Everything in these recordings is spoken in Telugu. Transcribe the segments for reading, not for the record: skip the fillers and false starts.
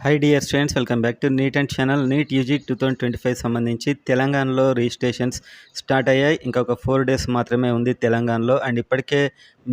Hi dear students, welcome back to NEET and channel. NEET UG 2025 సంబంధించి తెలంగాణలో రిజిస్ట్రేషన్స్ స్టార్ట్ అయ్యాయి. ఇంకొక 4 డేస్ మాత్రమే ఉంది తెలంగాణలో. అండ్ ఇప్పటికే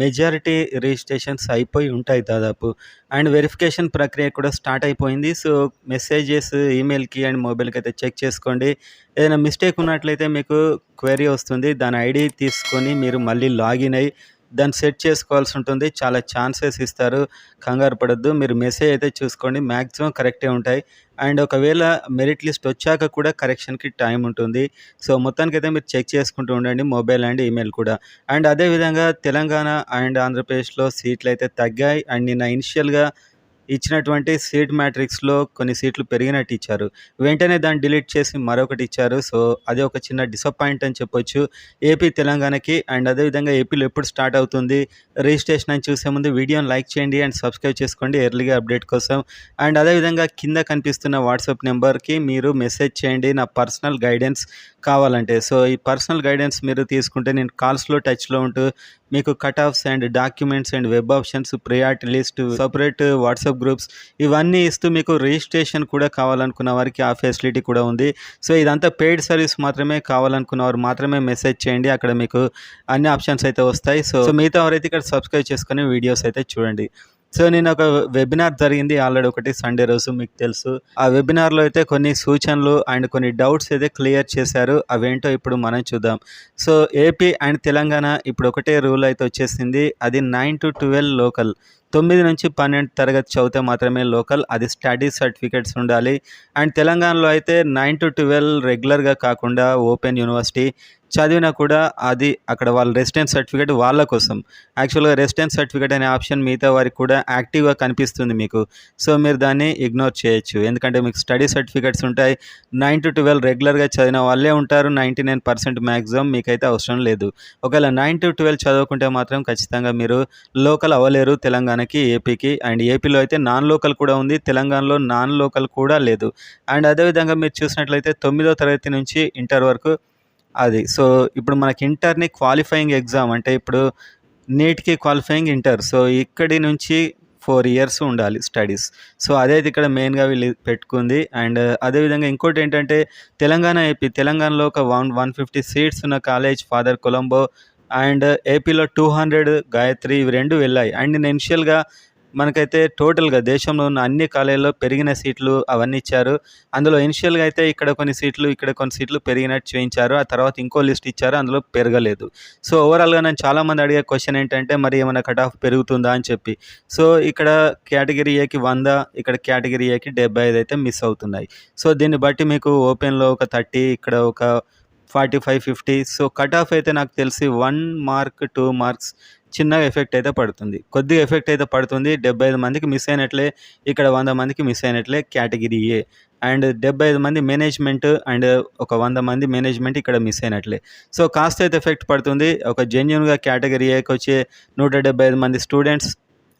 మెజారిటీ రిజిస్ట్రేషన్స్ అయిపోయి ఉంటాయి దాదాపు. అండ్ వెరిఫికేషన్ ప్రక్రియ కూడా స్టార్ట్ అయిపోయింది. సో మెసేజెస్ ఈమెయిల్కి అండ్ మొబైల్కి అయితే చెక్ చేసుకోండి. ఏదైనా మిస్టేక్ ఉన్నట్లయితే మీకు క్వెరీ వస్తుంది. దాని ఐడి తీసుకొని మీరు మళ్ళీ లాగిన్ అయ్యి దాన్ని సెట్ చేసుకోవాల్సి ఉంటుంది. చాలా ఛాన్సెస్ ఇస్తారు, కంగారు పడొద్దు. మీరు మెసేజ్ అయితే చూసుకోండి, మ్యాక్సిమం కరెక్టే ఉంటాయి. అండ్ ఒకవేళ మెరిట్ లిస్ట్ వచ్చాక కూడా కరెక్షన్కి టైం ఉంటుంది. సో మొత్తానికైతే మీరు చెక్ చేసుకుంటూ ఉండండి, మొబైల్ అండ్ ఈమెయిల్ కూడా. అండ్ అదేవిధంగా తెలంగాణ అండ్ ఆంధ్రప్రదేశ్లో సీట్లు అయితే తగ్గాయి. అండ్ నిన్న ఇనిషియల్గా ఇచ్చినటువంటి సీట్ మ్యాట్రిక్స్లో కొన్ని సీట్లు పెరిగినట్టు ఇచ్చారు, వెంటనే దాన్ని డిలీట్ చేసి మరొకటి ఇచ్చారు. సో అది ఒక చిన్న డిసప్పాయింట్ అని చెప్పొచ్చు ఏపీ తెలంగాణకి. అండ్ అదేవిధంగా ఏపీలో ఎప్పుడు స్టార్ట్ అవుతుంది రిజిస్ట్రేషన్ అని చూసే ముందు వీడియోని లైక్ చేయండి అండ్ సబ్స్క్రైబ్ చేసుకోండి ఎర్లీగా అప్డేట్ కోసం. అండ్ అదేవిధంగా కింద కనిపిస్తున్న వాట్సాప్ నెంబర్కి మీరు మెసేజ్ చేయండి నా పర్సనల్ గైడెన్స్ కావాలంటే. సో ఈ పర్సనల్ గైడెన్స్ మీరు తీసుకుంటే నేను కాల్స్లో టచ్లో ఉంటూ మీకు cut offs and documents and web options, priority list, separate WhatsApp groups ఇవన్నీ ఇస్తూ మీకు రిజిస్ట్రేషన్ కూడా కావాలనుకున్న వారికి ఆ ఫెసిలిటీ కూడా ఉంది. సో ఇదంతా పెయిడ్ సర్వీస్ మాత్రమే, కావాలనుకున్న వారు మాత్రమే మెసేజ్ చేయండి, అక్కడ మీకు అన్ని ఆప్షన్స్ అయితే వస్తాయి. సో మిగతా ఎవరైతే ఇక్కడ సబ్స్క్రైబ్ చేసుకుని వీడియోస్ అయితే చూడండి. సో నేను ఒక వెబినార్ జరిగింది ఆల్రెడీ ఒకటి సండే రోజు, మీకు తెలుసు. ఆ వెబినార్లో అయితే కొన్ని సూచనలు అండ్ కొన్ని డౌట్స్ అయితే క్లియర్ చేశారు. అవేంటో ఇప్పుడు మనం చూద్దాం. సో ఏపీ అండ్ తెలంగాణ ఇప్పుడు ఒకటే రూల్ అయితే వచ్చేసింది. అది 9 to 12 లోకల్, 9 నుంచి 12 తరగతి చదివితే మాత్రమే లోకల్, అది స్టడీ సర్టిఫికేట్స్ ఉండాలి. అండ్ తెలంగాణలో అయితే 9 to 12 రెగ్యులర్గా కాకుండా ఓపెన్ యూనివర్సిటీ చదివినా కూడా అది అక్కడ వాళ్ళ రెసిడెన్స్ సర్టిఫికేట్ వాళ్ళ కోసం. యాక్చువల్గా రెసిడెన్స్ సర్టిఫికేట్ అనే ఆప్షన్ మిగతా వారికి కూడా యాక్టివ్గా కనిపిస్తుంది మీకు. సో మీరు దాన్ని ఇగ్నోర్ చేయొచ్చు, ఎందుకంటే మీకు స్టడీ సర్టిఫికేట్స్ ఉంటాయి. 9 to 12 రెగ్యులర్గా చదివిన వాళ్ళే ఉంటారు 99% మ్యాక్సిమం, మీకైతే అవసరం లేదు. ఒకవేళ 9 to 12 చదువుకుంటే మాత్రం ఖచ్చితంగా మీరు లోకల్ అవ్వలేరు తెలంగాణకి, ఏపీకి. అండ్ ఏపీలో అయితే నాన్ లోకల్ కూడా ఉంది, తెలంగాణలో నాన్ లోకల్ కూడా లేదు. అండ్ అదేవిధంగా మీరు చూసినట్లయితే 9వ తరగతి నుంచి ఇంటర్ వరకు అది. సో ఇప్పుడు మనకి ఇంటర్ని క్వాలిఫైయింగ్ ఎగ్జామ్ అంటే ఇప్పుడు నీట్కి క్వాలిఫైయింగ్ ఇంటర్. సో ఇక్కడి నుంచి 4 years ఉండాలి స్టడీస్. సో అదైతే ఇక్కడ మెయిన్గా వీళ్ళు పెట్టుకుంది. అండ్ అదేవిధంగా ఇంకోటి ఏంటంటే తెలంగాణలో ఒక 150 సీట్స్ ఉన్న కాలేజ్ ఫాదర్ కొలంబో, అండ్ ఏపీలో 200 గాయత్రి, ఇవి 2 వెళ్ళాయి. అండ్ నేను ఇనిషియల్గా మనకైతే టోటల్గా దేశంలో ఉన్న అన్ని కాలేజీల్లో పెరిగిన సీట్లు అవన్నీ ఇచ్చారు. అందులో ఇనిషియల్గా అయితే ఇక్కడ కొన్ని సీట్లు పెరిగినట్టు చూపించారు. ఆ తర్వాత ఇంకో లిస్ట్ ఇచ్చారు, అందులో పెరగలేదు. సో ఓవరాల్గా నేను చాలామంది అడిగే క్వశ్చన్ ఏంటంటే మరి ఏమైనా కట్ ఆఫ్ పెరుగుతుందా అని చెప్పి. సో ఇక్కడ కేటగిరీ ఏకి 100, ఇక్కడ కేటగిరీ ఏకి 75 అయితే మిస్ అవుతున్నాయి. సో దీన్ని బట్టి మీకు ఓపెన్లో ఒక 30, ఇక్కడ ఒక 45, 50. సో కట్ ఆఫ్ అయితే నాకు తెలిసి 1 మార్క్ 2 మార్క్స్ చిన్నగా ఎఫెక్ట్ అయితే పడుతుంది, కొద్దిగా ఎఫెక్ట్ అయితే పడుతుంది. 75 మందికి మిస్ అయినట్లే, ఇక్కడ 100 మందికి మిస్ అయినట్లే కేటగిరీ ఏ. అండ్ 75 మంది మేనేజ్మెంట్ అండ్ ఒక 100 మంది మేనేజ్మెంట్ ఇక్కడ మిస్ అయినట్లే. సో కాస్త అయితే ఎఫెక్ట్ పడుతుంది. ఒక జెన్యున్గా కేటగిరీ ఏకి వచ్చే 175 మంది స్టూడెంట్స్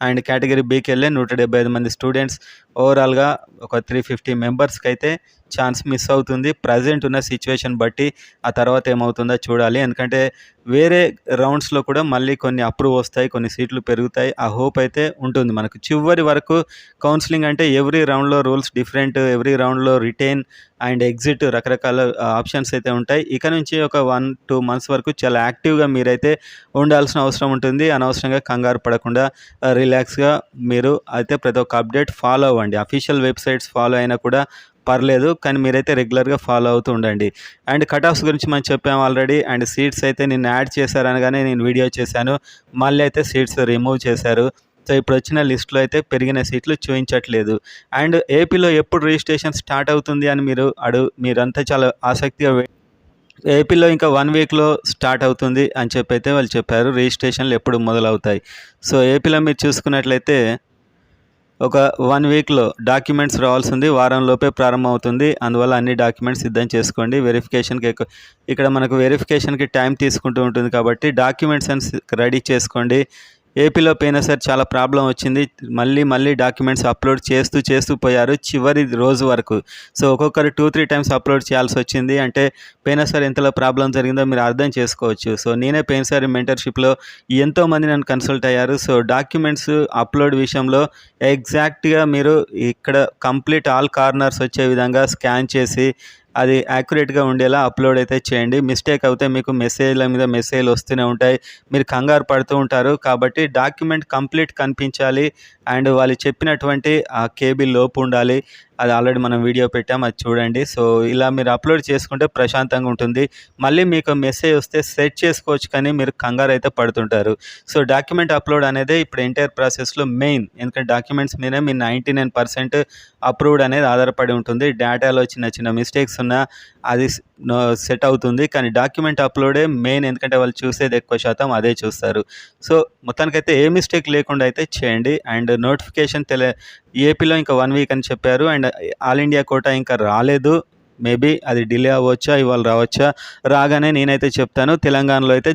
అండ్ కేటగిరీ బీకి వెళ్ళే 175 మంది స్టూడెంట్స్, ఓవరాల్గా ఒక 350 మెంబర్స్కి అయితే ఛాన్స్ మిస్ అవుతుంది ప్రజెంట్ ఉన్న సిచ్యువేషన్ బట్టి. ఆ తర్వాత ఏమవుతుందో చూడాలి, ఎందుకంటే వేరే రౌండ్స్లో కూడా మళ్ళీ కొన్ని అప్రూవ్ వస్తాయి, కొన్ని సీట్లు పెరుగుతాయి. ఆ హోప్ అయితే ఉంటుంది మనకు. చివరి వరకు కౌన్సిలింగ్ అంటే ఎవ్రీ రౌండ్లో రూల్స్ డిఫరెంట్, ఎవ్రీ రౌండ్లో రిటైన్ అండ్ ఎగ్జిట్ రకరకాల ఆప్షన్స్ అయితే ఉంటాయి. ఇక నుంచి ఒక 1-2 months వరకు చాలా యాక్టివ్గా మీరైతే ఉండాల్సిన అవసరం ఉంటుంది. అనవసరంగా కంగారు పడకుండా రిలాక్స్గా మీరు అయితే ప్రతి ఒక్క అప్డేట్ ఫాలో అవ్వండి. అఫీషియల్ వెబ్సైట్స్ ఫాలో అయినా కూడా పర్లేదు, కానీ మీరైతే రెగ్యులర్గా ఫాలో అవుతూ ఉండండి. అండ్ కట్ ఆఫ్స్ గురించి మనం చెప్పాము ఆల్రెడీ. అండ్ సీట్స్ అయితే నిన్న యాడ్ చేశారనగానే నేను వీడియో చేశాను, మళ్ళీ అయితే సీట్స్ రిమూవ్ చేశారు. సో ఇప్పుడు వచ్చిన లిస్టులో అయితే పెరిగిన సీట్లు చూపించట్లేదు. అండ్ ఏపీలో ఎప్పుడు రిజిస్ట్రేషన్ స్టార్ట్ అవుతుంది అని మీరంతా చాలా ఆసక్తిగా ఏపీలో ఇంకా 1 weekలో స్టార్ట్ అవుతుంది అని చెప్పి అయితే వాళ్ళు చెప్పారు, రిజిస్ట్రేషన్లు ఎప్పుడు మొదలవుతాయి. సో ఏపీలో మీరు చూసుకున్నట్లయితే ఒక 1 weekలో డాక్యుమెంట్స్ రావాల్సింది, వారంలోపే ప్రారంభం అవుతుంది. అందువల్ల అన్ని డాక్యుమెంట్స్ సిద్ధం చేసుకోండి. వెరిఫికేషన్కి ఇక్కడ మనకు వెరిఫికేషన్కి టైం తీసుకుంటూ ఉంటుంది కాబట్టి డాక్యుమెంట్స్ అని రెడీ చేసుకోండి. ఏపీలో పోయినా సరే చాలా ప్రాబ్లమ్ వచ్చింది. మళ్ళీ డాక్యుమెంట్స్ అప్లోడ్ చేస్తూ పోయారు చివరి రోజు వరకు. సో, ఒక్కొక్కరు 2, 3 టైమ్స్ అప్లోడ్ చేయాల్సొచ్చింది. అంటే పోయినసారి ఎంతలా ప్రాబ్లమ్ జరిగిందో మీరు అర్థం చేసుకోవచ్చు. సో, నేనే పోయినసారి మెంటర్‌షిప్‌లో ఎంతోమంది నన్ను కన్సల్ట్ అయ్యారు. సో, డాక్యుమెంట్స్ అప్లోడ్ విషయంలో ఎగ్జాక్ట్‌గా మీరు ఇక్కడ కంప్లీట్ ఆల్ కార్నర్స్ వచ్చే విధంగా స్కాన్ చేసి అది యాక్యురేట్‌గా ఉండేలా అప్లోడ్ అయితే చేయండి. మిస్టేక్ అవుతే మీకు మెసేజ్‌ల మీద మెసేజ్‌లు వస్తూనే ఉంటాయి. మీరు కంగారు పడుతూ ఉంటారు. కాబట్టి డాక్యుమెంట్ కంప్లీట్ కనిపించాలి. అండ్ వాళ్ళు చెప్పినటువంటి ఆ కేబీ లోపు ఉండాలి. అది ఆల్రెడీ మనం వీడియో పెట్టాం, అది చూడండి. సో, ఇలా మీరు అప్లోడ్ చేసుకుంటే ప్రశాంతంగా ఉంటుంది. మళ్ళీ మీకు మెసేజ్ వస్తే సెట్ చేసుకోవచ్చు, కానీ మీరు కంగారు అయితే పడుతుంటారు. సో, డాక్యుమెంట్ అప్లోడ్ అనేది ఇప్పుడు ఎంటైర్ ప్రాసెస్‌లో మెయిన్. ఎందుకంటే డాక్యుమెంట్స్ మీదే మీ 99% అప్రూవ్డ్ అనేది ఆధారపడి ఉంటుంది. డేటాలో చిన్న మిస్టేక్స్ ఉన్నా అది సెట్ అవుతుంది. కానీ డాక్యుమెంట్ అప్లోడే మెయిన్. ఎందుకంటే వాళ్ళు చూసేది ఎక్కువ శాతం అదే చూస్తారు. సో, మొత్తానికైతే ఏ మిస్టేక్ లేకుండా అయితే చేయండి. అండ్ నోటిఫికేషన్ ఏపీలో ఇంకా 1 వీక్ అని చెప్పారు. అండ్ ఆల్ ఇండియా కోటా ఇంకా రాలేదు. మేబీ అది డిలే అవ్వచ్చా, ఇవాళ రావచ్చా? రాగానే నేనైతే చెప్తాను. తెలంగాణలో అయితే